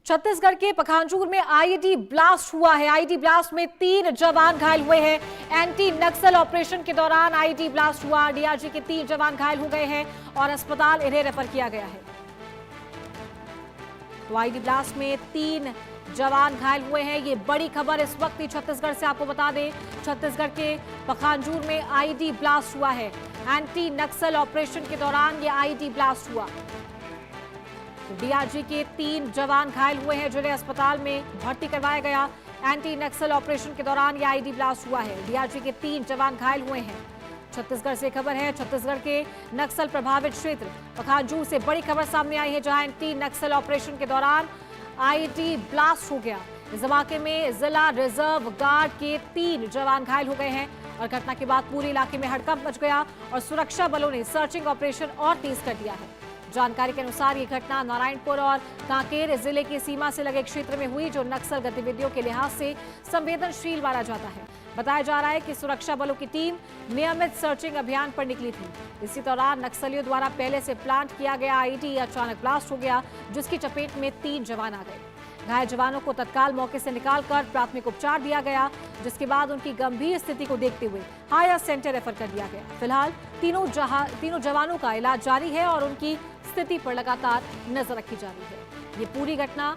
छत्तीसगढ़ के पखांजूर में IED blast हुआ है। आईईडी ब्लास्ट में 3 जवान घायल हुए हैं। एंटी नक्सल ऑपरेशन के दौरान आईईडी ब्लास्ट हुआ। डीआरजी के 3 जवान घायल हो गए हैं और अस्पताल इन्हें रेफर किया गया है। तो आईईडी ब्लास्ट में 3 जवान घायल हुए हैं। ये बड़ी खबर इस वक्त ही छत्तीसगढ़ से आपको बता दें, छत्तीसगढ़ के पखांजूर में आईईडी ब्लास्ट हुआ है। एंटी नक्सल ऑपरेशन के दौरान ये आईईडी ब्लास्ट हुआ। डीआरजी के 3 जवान घायल हुए हैं जिन्हें अस्पताल में भर्ती करवाया गया। एंटी नक्सल ऑपरेशन के दौरान यह आईईडी ब्लास्ट हुआ है। डीआरजी के 3 जवान घायल हुए हैं। छत्तीसगढ़ से खबर है, छत्तीसगढ़ के नक्सल प्रभावित क्षेत्र पखांजूर से बड़ी खबर सामने आई है, जहां एंटी नक्सल ऑपरेशन के दौरान आईईडी ब्लास्ट हो गया। इस धमाके में जिला रिजर्व गार्ड के 3 जवान घायल हो गए हैं और घटना के बाद पूरे इलाके में हड़कंप मच गया और सुरक्षा बलों ने सर्चिंग ऑपरेशन और तेज कर दिया है। जानकारी के अनुसार ये घटना नारायणपुर और कांकेर जिले की सीमा से लगे क्षेत्र में हुई, जो नक्सल गतिविधियों के लिहाज से संवेदनशील माना जाता है। बताया जा रहा है कि सुरक्षा बलों की टीम नियमित सर्चिंग अभियान पर निकली थी। इसी दौरान नक्सलियों द्वारा पहले से प्लांट किया गया आईईडी अचानक ब्लास्ट हो गया, जिसकी चपेट में 3 जवान आ गए। घायल जवानों को तत्काल मौके से निकालकर प्राथमिक उपचार दिया गया, जिसके बाद उनकी गंभीर स्थिति को देखते हुए हायर सेंटर रेफर कर दिया गया। फिलहाल तीनों जवानों का इलाज जारी है और उनकी स्थिति पर लगातार नजर रखी जा रही है। ये पूरी घटना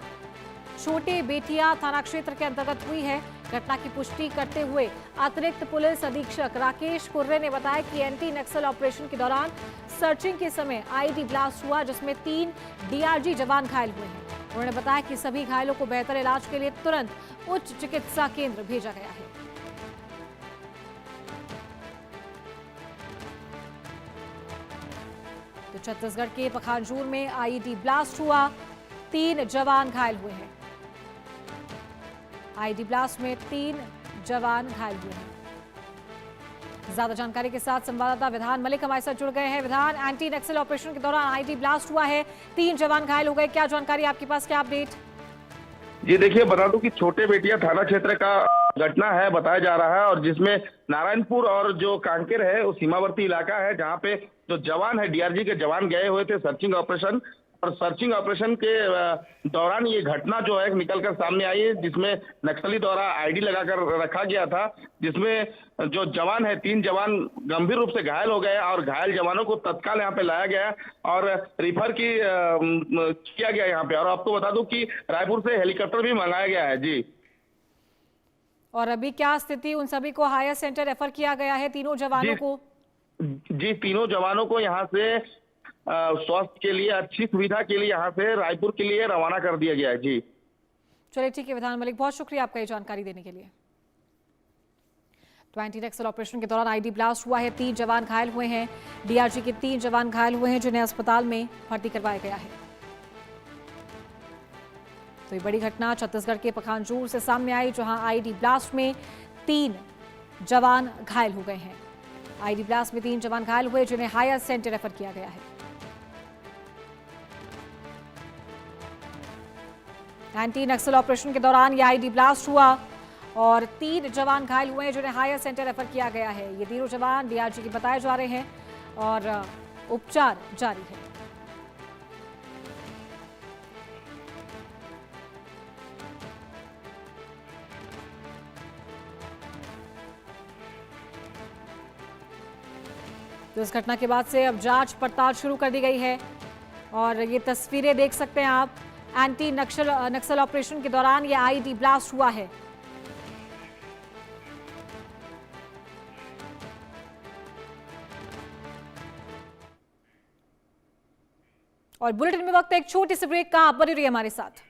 छोटे बेटिया थाना क्षेत्र के अंतर्गत हुई है। घटना की पुष्टि करते हुए अतिरिक्त पुलिस अधीक्षक राकेश कुर्रे ने बताया कि एंटी नक्सल ऑपरेशन के दौरान सर्चिंग के समय आईईडी ब्लास्ट हुआ, जिसमें 3 डीआरजी जवान घायल हुए हैं। उन्होंने बताया कि सभी घायलों को बेहतर इलाज के लिए तुरंत उच्च चिकित्सा केंद्र भेजा गया है। तो छत्तीसगढ़ के पखांजूर में आईईडी ब्लास्ट हुआ, 3 जवान घायल हुए हैं। आईईडी ब्लास्ट में 3 जवान घायल हुए हैं। ज्यादा जानकारी के साथ संवाददाता विधान मलिक हमारे साथ जुड़ गए हैं। विधान, एंटी नक्सल ऑपरेशन के दौरान आईईडी ब्लास्ट हुआ है, 3 जवान घायल हो गए, क्या जानकारी आपके पास, क्या अपडेट? जी देखिए, बता दूं कि छोटे बेटिया थाना क्षेत्र का घटना है बताया जा रहा है, और जिसमें नारायणपुर और जो कांकेर है वो सीमावर्ती इलाका है, जहां पे जो जवान है डीआरजी के जवान गए हुए थे सर्चिंग ऑपरेशन, और सर्चिंग ऑपरेशन के दौरान ये घटना जो है निकलकर सामने आई है, जिसमें नक्सली द्वारा आईडी लगाकर रखा गया था, जिसमें जो जवान है 3 जवान गंभीर रूप से घायल हो गए और घायल जवानों को तत्काल यहाँ पे लाया गया और रिफर किया गया यहाँ पे। और आपको बता दूं कि रायपुर से हेलीकॉप्टर भी मंगाया गया है। जी, और अभी क्या स्थिति, उन सभी को हायर सेंटर रेफर किया गया है, तीनों जवानों को? जी, तीनों जवानों को यहाँ से स्वास्थ्य के लिए, अच्छी सुविधा के लिए यहाँ से रायपुर के लिए रवाना कर दिया गया है। जी चलिए, ठीक है विधान मलिक, बहुत शुक्रिया आपका ये जानकारी देने के लिए। तो एंटी नक्सल ऑपरेशन के दौरान आईईडी ब्लास्ट हुआ है, 3 जवान घायल हुए हैं। डीआरजी के 3 जवान घायल हुए हैं, जिन्हें अस्पताल में भर्ती करवाया गया है। तो ये बड़ी घटना छत्तीसगढ़ के पखांजूर से सामने आई, जहां आईईडी ब्लास्ट में 3 जवान घायल हो गए हैं। आईईडी ब्लास्ट में 3 जवान घायल हुए, जिन्हें हायर सेंटर रेफर किया गया है। एंटी नक्सल ऑपरेशन के दौरान यह आईईडी ब्लास्ट हुआ और 3 जवान घायल हुए हैं, जिन्हें हायर सेंटर रेफर किया गया है। ये तीनों जवान डीआरजी के बताए जा रहे हैं और उपचार जारी है। तो इस घटना के बाद से अब जांच पड़ताल शुरू कर दी गई है और ये तस्वीरें देख सकते हैं आप। एंटी नक्सल ऑपरेशन के दौरान ये आईईडी ब्लास्ट हुआ है। और बुलेटिन में वक्त एक छोटी सी ब्रेक का, आप बने रहिए हमारे साथ।